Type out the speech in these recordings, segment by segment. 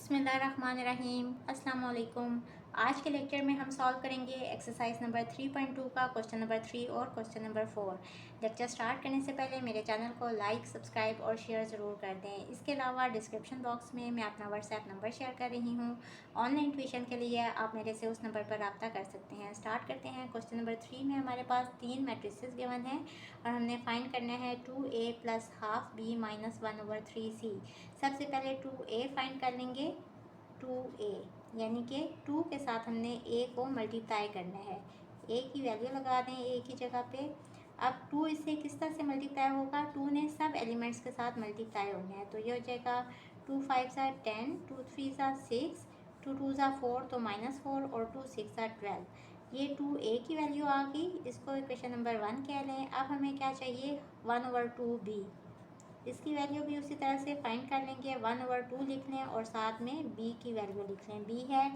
बिस्मिल्लाहिर्रहमानिर्रहीम। अस्सलाम वालेकुम। आज के लेक्चर में हम सॉल्व करेंगे एक्सरसाइज नंबर 3.2 का क्वेश्चन नंबर 3 और क्वेश्चन नंबर 4। लेक्चर स्टार्ट करने से पहले मेरे चैनल को लाइक, सब्सक्राइब और शेयर ज़रूर कर दें। इसके अलावा डिस्क्रिप्शन बॉक्स में मैं अपना व्हाट्सएप नंबर शेयर कर रही हूँ। ऑनलाइन ट्यूशन के लिए आप मेरे से उस नंबर पर रब्ता कर सकते हैं। स्टार्ट करते हैं। क्वेश्चन नंबर 3 में हमारे पास 3 मैट्रिसेस गिवन है और हमने फाइंड करना है 2a + हाफ b - 1/3c। सबसे पहले 2a फाइंड कर लेंगे। 2a यानी कि 2 के साथ हमने a को मल्टीप्लाई करना है। a की वैल्यू लगा दें a की जगह पे। अब 2 इससे किस तरह से मल्टीप्लाई होगा? 2 ने सब एलिमेंट्स के साथ मल्टीप्लाई होना है, तो ये हो जाएगा 2 × 5 = 10, 2 × 3 = 6, 2 × 2 = 4 तो -4 और 2 × 6 = 12। ये 2a की वैल्यू आ गई। इसको इक्वेशन नंबर 1 कह लें। अब हमें क्या चाहिए? 1/2b। इसकी वैल्यू भी उसी तरह से फाइंड कर लेंगे। 1/2 लिख लें और साथ में b की वैल्यू लिख लें। b है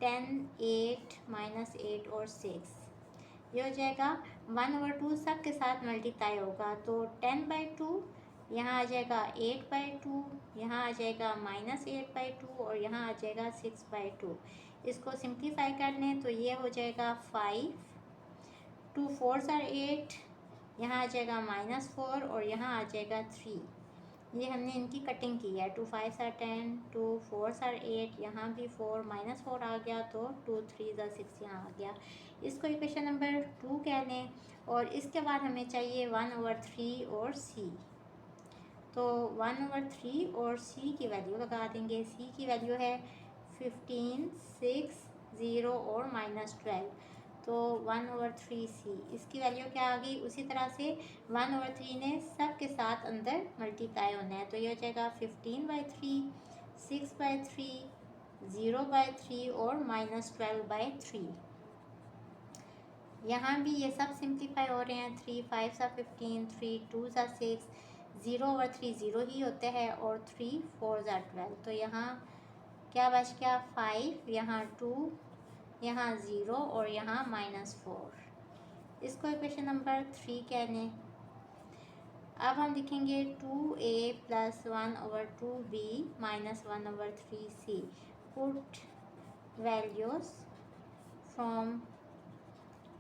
10, 8, -8 और 6। ये हो जाएगा 1/2 सब के साथ मल्टीप्लाई होगा, तो 10/2 यहाँ आ जाएगा, 8/2 यहाँ आ जाएगा, -8/2 और यहाँ आ जाएगा 6/2। इसको सिंप्लीफाई कर लें तो ये हो जाएगा 5, 2 4s are 8, यहाँ आ जाएगा -4 और यहाँ आ जाएगा 3। ये हमने इनकी कटिंग की है। 2 5s are 10, 2 4s are 8, यहाँ भी 4 -4 आ गया तो 2 3s are 6 यहाँ आ गया। इसको इक्वेशन नंबर 2 कह लें और इसके बाद हमें चाहिए 1/3 और c। तो 1/3 और c की वैल्यू लगा देंगे। c की वैल्यू है 15, 6, 0 और -12, तो 1/3c। इसकी वैल्यू क्या आ गई? उसी तरह से 1/3 ने सब के साथ अंदर मल्टीप्लाई होना है, तो ये हो जाएगा 15/3, 6/3, 0/3 और -12/3। यहाँ भी ये सब सिंप्लीफाई हो रहे हैं। 3 5s are 15, 3 2s are 6, 0/3 0 ही होते हैं और 3 4s are 12। तो यहाँ क्या बच गया? 5, यहाँ 2, यहाँ 0 और यहाँ -4। इसको इक्वेशन नंबर 3 कह लें। अब हम लिखेंगे 2a + 1/2b - 1/3c। Put values from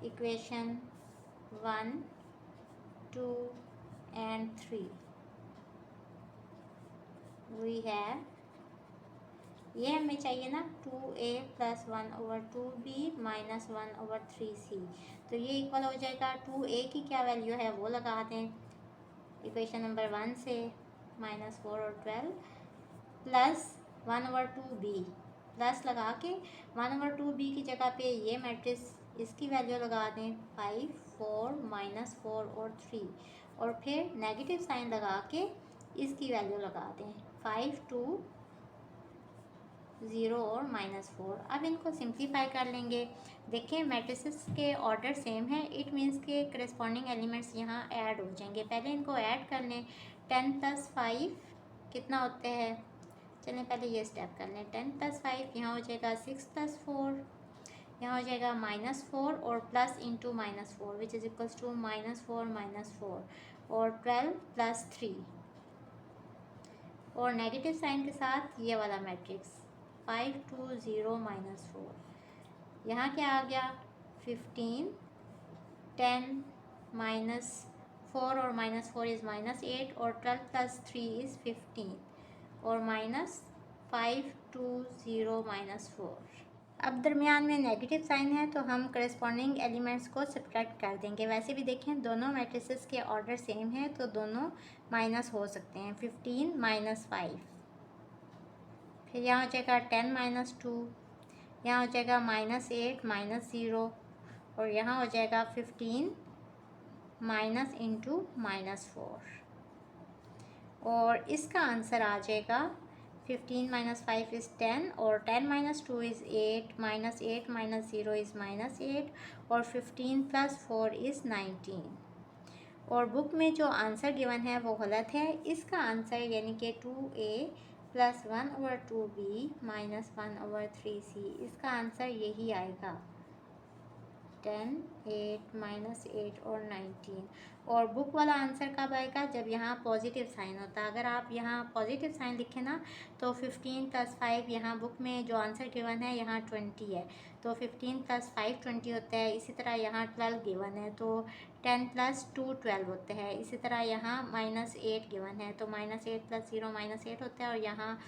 equation 1, 2 and 3। We have, ये हमें चाहिए ना, 2a + 1/2b - 1/3c। तो ये इक्वल हो जाएगा 2a की क्या वैल्यू है वो लगा दें इक्वेशन नंबर 1 से, -4 और 12 प्लस 1/2b, प्लस लगा के 1/2b की जगह पे ये मैट्रिक्स, इसकी वैल्यू लगा दें 5, 4, -4 और 3 और फिर नेगेटिव साइन लगा के इसकी वैल्यू लगा दें 5, 2, 0 और -4। अब इनको सिंप्लीफाई कर लेंगे। देखें मैट्रिसेस के ऑर्डर सेम है, इट मीन्स के करस्पॉन्डिंग एलिमेंट्स यहाँ ऐड हो जाएंगे। पहले इनको ऐड कर लें। 10 + 5 कितना होते हैं? चलें पहले ये स्टेप कर लें। 10 + 5 यहाँ हो जाएगा 6 + 4, यहाँ हो जाएगा -4 और plus into -4 which is equals to -4 -4 और 12 + 3 और नेगेटिव साइन के साथ ये वाला मैट्रिक्स 5, 2, 0 -4। यहाँ क्या आ गया? 15, 10 -4 और -4 इज़ -8 और 12 + 3 इज़ 15 और -5, 2, 0 -4। अब दरमियान में नेगेटिव साइन है तो हम करस्पॉन्डिंग एलिमेंट्स को सब्ट्रैक्ट कर देंगे। वैसे भी देखें दोनों मैट्रिसेस के ऑर्डर सेम है तो दोनों माइनस हो सकते हैं। 15 - 5, फिर यहाँ हो जाएगा 10 - 2, यहाँ हो जाएगा -8 -0 और यहाँ हो जाएगा 15 -4 और इसका आंसर आ जाएगा 15 - 5 इज़ 10 और 10 - 2 इज़ 8, -8 -0 इज़ -8 और 15 + 4 इज़ 19। और बुक में जो आंसर गिवन है वो गलत है। इसका आंसर यानी कि 2a + 1/2b - 1/3c, इसका आंसर यही आएगा। 10, 8 माइनस 8 और 19। और बुक वाला आंसर कब आएगा? जब यहाँ पॉजिटिव साइन होता है। अगर आप यहाँ पॉजिटिव साइन लिखें ना तो 15 + 5, यहाँ बुक में जो आंसर गिवन है यहाँ 20 है, तो 15 + 5 20 होता है। इसी तरह यहाँ 12 गिवन है, तो 10 + 2 12 होते हैं। इसी तरह यहाँ -8 गिवन है, तो -8 + 0 -8 होता है। और यहाँ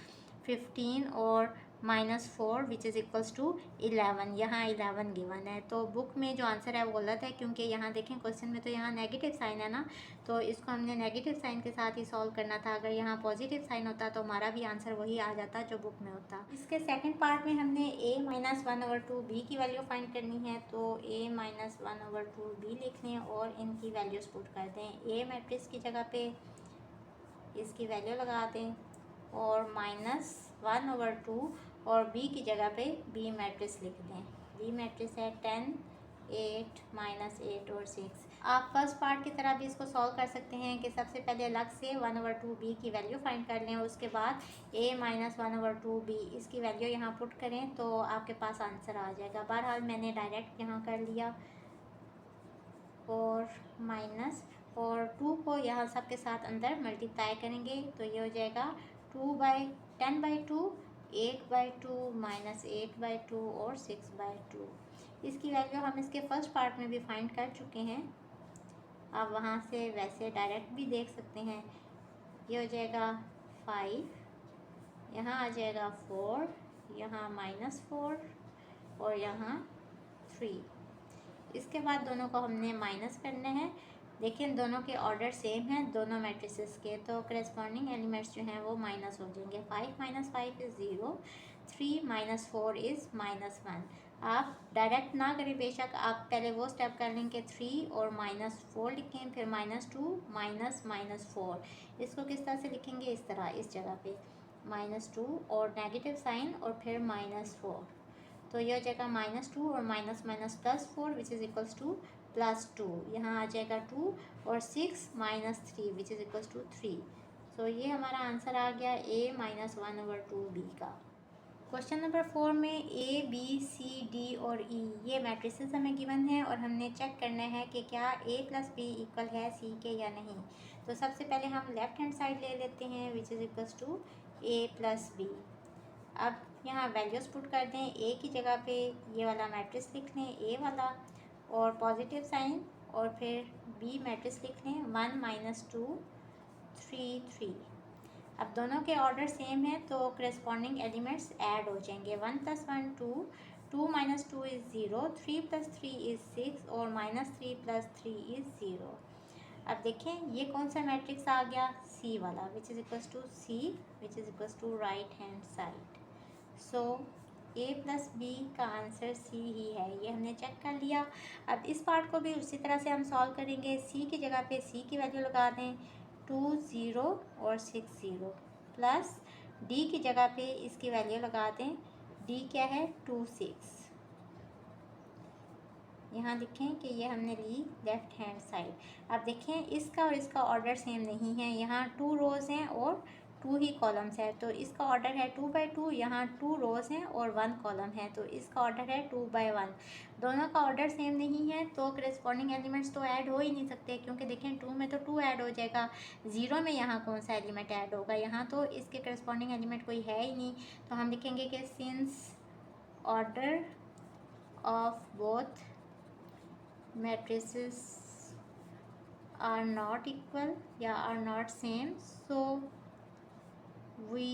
15 और -4 विच इज़ इक्वल्स टू 11, यहाँ 11 गिवन है। तो बुक में जो आंसर है वो गलत है, क्योंकि यहाँ देखें क्वेश्चन में तो यहाँ नेगेटिव साइन है ना, तो इसको हमने नेगेटिव साइन के साथ ही सॉल्व करना था। अगर यहाँ पॉजिटिव साइन होता तो हमारा भी आंसर वही आ जाता जो बुक में होता। इसके सेकंड पार्ट में हमने a-1/2 b की वैल्यू फाइंड करनी है, तो a-1/2 b लिख लें और इनकी वैल्यूज पुट कर दें। a मैट्रिक्स की जगह पे इसकी वैल्यू लगा दें और -1/2 और b की जगह पे b मैट्रिक्स लिख दें। b मैट्रिक्स है 10, 8 -8 और 6। आप फर्स्ट पार्ट की तरह भी इसको सॉल्व कर सकते हैं कि सबसे पहले अलग से 1/2 b की वैल्यू फाइंड कर लें, उसके बाद a-1/2 b इसकी वैल्यू यहाँ पुट करें तो आपके पास आंसर आ जाएगा। बहरहाल मैंने डायरेक्ट यहाँ कर लिया और माइनस और 2 को यहाँ सब के साथ अंदर मल्टीप्लाई करेंगे तो ये हो जाएगा 10/2, 8/2 -8/2 और 6/2। इसकी वैल्यू हम इसके फर्स्ट पार्ट में भी फाइंड कर चुके हैं, आप वहाँ से वैसे डायरेक्ट भी देख सकते हैं। ये हो जाएगा 5, यहाँ आ जाएगा 4, यहाँ -4 और यहाँ 3। इसके बाद दोनों को हमने माइनस करना है। देखिए दोनों के ऑर्डर सेम हैं दोनों मैट्रिसेस के, तो करेस्पॉन्डिंग एलिमेंट्स जो हैं वो माइनस हो जाएंगे। 5 - 5 इज़ 0, 3 - 4 इज़ -1। आप डायरेक्ट ना करें बेशक, आप पहले वो स्टेप कर लें कि 3 और -4 लिखें, फिर -2 -4। इसको किस तरह से लिखेंगे? इस तरह, इस जगह पे -2 और नेगेटिव साइन और फिर -4, तो यह हो जाएगा -2 और +4 विच इज़ इक्वल्स टू +2। यहाँ आ जाएगा 2 और 6 -3 विच इज़ इक्वल्स टू 3। सो ये हमारा आंसर आ गया a-1/2 b का। क्वेश्चन नंबर 4 में a, b, c, d और e ये मैट्रिसेस हमें गिवन है और हमने चेक करना है कि क्या a + b इक्वल है c के या नहीं। तो सबसे पहले हम लेफ़्ट हैंड साइड ले लेते हैं which is equals to a + b। अब यहाँ वैल्यूज़ पुट कर दें। ए की जगह पे ये वाला मैट्रिक्स लिख लें, ए वाला, और पॉजिटिव साइन, और फिर बी मैट्रिक्स लिख लें 1 - 2 3 3। अब दोनों के ऑर्डर सेम है तो करेस्पॉन्डिंग एलिमेंट्स ऐड हो जाएंगे। 1 + 1 2, 2 - 2 इज़ 0, 3 + 3 इज़ 6 और -3 + 3 इज़ 0। अब देखें ये कौन सा मैट्रिक्स आ गया? सी वाला which is equals to C which is equals to right hand side. So a + b का आंसर c ही है, ये हमने चेक कर लिया। अब इस पार्ट को भी उसी तरह से हम सॉल्व करेंगे। c की जगह पे c की वैल्यू लगा दें 2 0 और 6 0, प्लस d की जगह पे इसकी वैल्यू लगा दें, d क्या है 2 6। यहाँ लिखें कि ये हमने ली लेफ़्ट हैंड साइड। अब देखें इसका और इसका ऑर्डर सेम नहीं है, यहाँ 2 रोज़ हैं और 2 ही कॉलम्स है, तो इसका ऑर्डर है 2/2, यहाँ 2 रोज़ हैं और 1 कॉलम है, तो इसका ऑर्डर है 2/1। दोनों का ऑर्डर सेम नहीं है तो करेस्पॉन्डिंग एलिमेंट्स तो ऐड हो ही नहीं सकते, क्योंकि देखें 2 में तो 2 ऐड हो जाएगा, 0 में यहाँ कौन सा एलिमेंट ऐड होगा? यहाँ तो इसके करेस्पॉन्डिंग एलिमेंट कोई है ही नहीं। तो हम लिखेंगे कि since order of both matrices are not equal या are not same, so we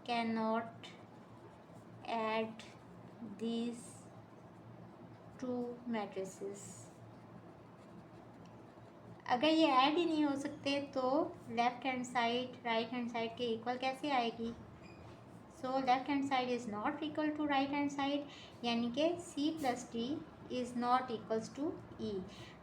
cannot add these two matrices। अगर ये ऐड ही नहीं हो सकते तो left hand side right hand side के इक्वल कैसे आएगी? So left hand side is not equal to right hand side, यानी कि c + d is not equals to e।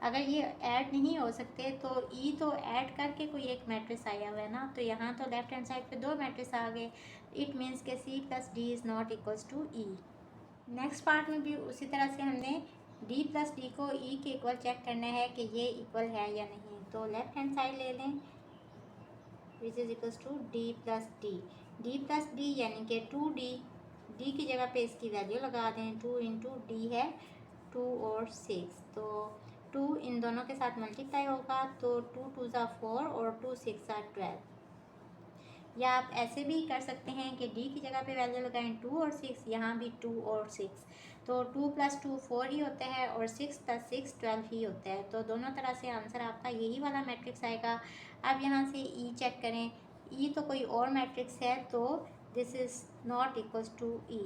अगर ये ऐड नहीं हो सकते तो e तो ऐड करके कोई एक मैट्रिक्स आया हुआ है ना, तो यहाँ तो लेफ़्ट हैंड साइड पे 2 मैट्रिक्स आ गए। इट मीन्स के c + d is not equals to e। Next part में भी उसी तरह से हमने d + d को e के इक्वल चेक करना है कि ये इक्वल है या नहीं। तो लेफ़्ट हैंड साइड ले लें which is equals to d + d। d + d यानी कि 2d, d की जगह पे इसकी वैल्यू लगा दें, 2 × d है 2 और 6, तो 2 इन दोनों के साथ मल्टीप्लाई होगा तो 2 2 ज़ा 4 और 2 6 ज़ा 12। या आप ऐसे भी कर सकते हैं कि डी की जगह पे वैल्यू लगाएं 2 और 6, यहाँ भी 2 और 6, तो 2 + 2 4 ही होता है और 6 + 6 12 ही होता है। तो दोनों तरह से आंसर आपका यही वाला मैट्रिक्स आएगा। अब यहाँ से ई चेक करें, ई तो कोई और मैट्रिक्स है, तो this is not equals to E.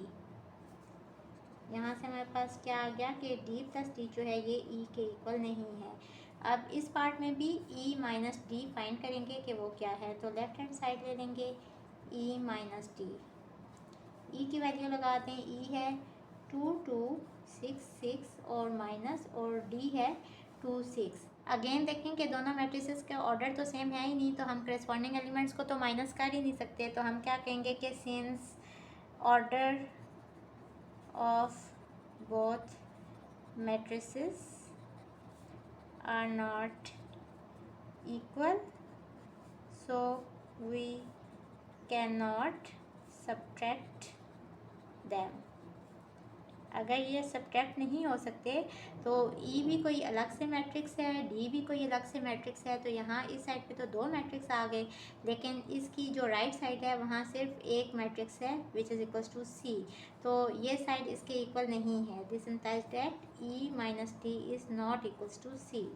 यहाँ से हमारे पास क्या आ गया कि डी + डी जो है ये ई के इक्वल नहीं है। अब इस पार्ट में भी ई माइनस डी फाइंड करेंगे कि वो क्या है, तो लेफ्ट हैंड साइड ले लेंगे ई माइनस डी। ई की वैल्यू लगाते हैं, ई है 2 2 6 6 और माइनस, और डी है 2 6। अगेन देखें कि दोनों मैट्रिसेस का ऑर्डर तो सेम है ही नहीं, तो हम करस्पॉन्डिंग एलिमेंट्स को तो माइनस कर ही नहीं सकते। तो हम क्या कहेंगे कि since order of both matrices are not equal, so we cannot subtract them। अगर ये सब्ट्रैक्ट नहीं हो सकते तो ई भी कोई अलग से मैट्रिक्स है, डी भी कोई अलग से मैट्रिक्स है, तो यहाँ इस साइड पे तो 2 मैट्रिक्स आ गए, लेकिन इसकी जो राइट साइड है वहाँ सिर्फ एक मैट्रिक्स है which is equals to C, तो ये साइड इसके इक्वल नहीं है। This implies that E minus D is not equals to C.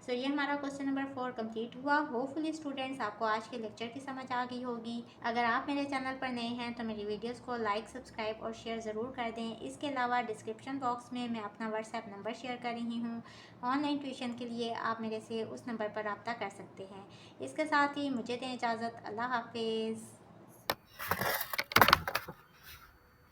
So ये हमारा क्वेश्चन नंबर 4 कंप्लीट हुआ। होपफुली स्टूडेंट्स आपको आज के लेक्चर की समझ आ गई होगी। अगर आप मेरे चैनल पर नए हैं तो मेरी वीडियोस को लाइक, सब्सक्राइब और शेयर ज़रूर कर दें। इसके अलावा डिस्क्रिप्शन बॉक्स में मैं अपना व्हाट्सएप नंबर शेयर कर रही हूँ। ऑनलाइन ट्यूशन के लिए आप मेरे से उस नंबर पर रब्ता कर सकते हैं। इसके साथ ही मुझे दें इजाज़त। अल्लाह हाफिज़।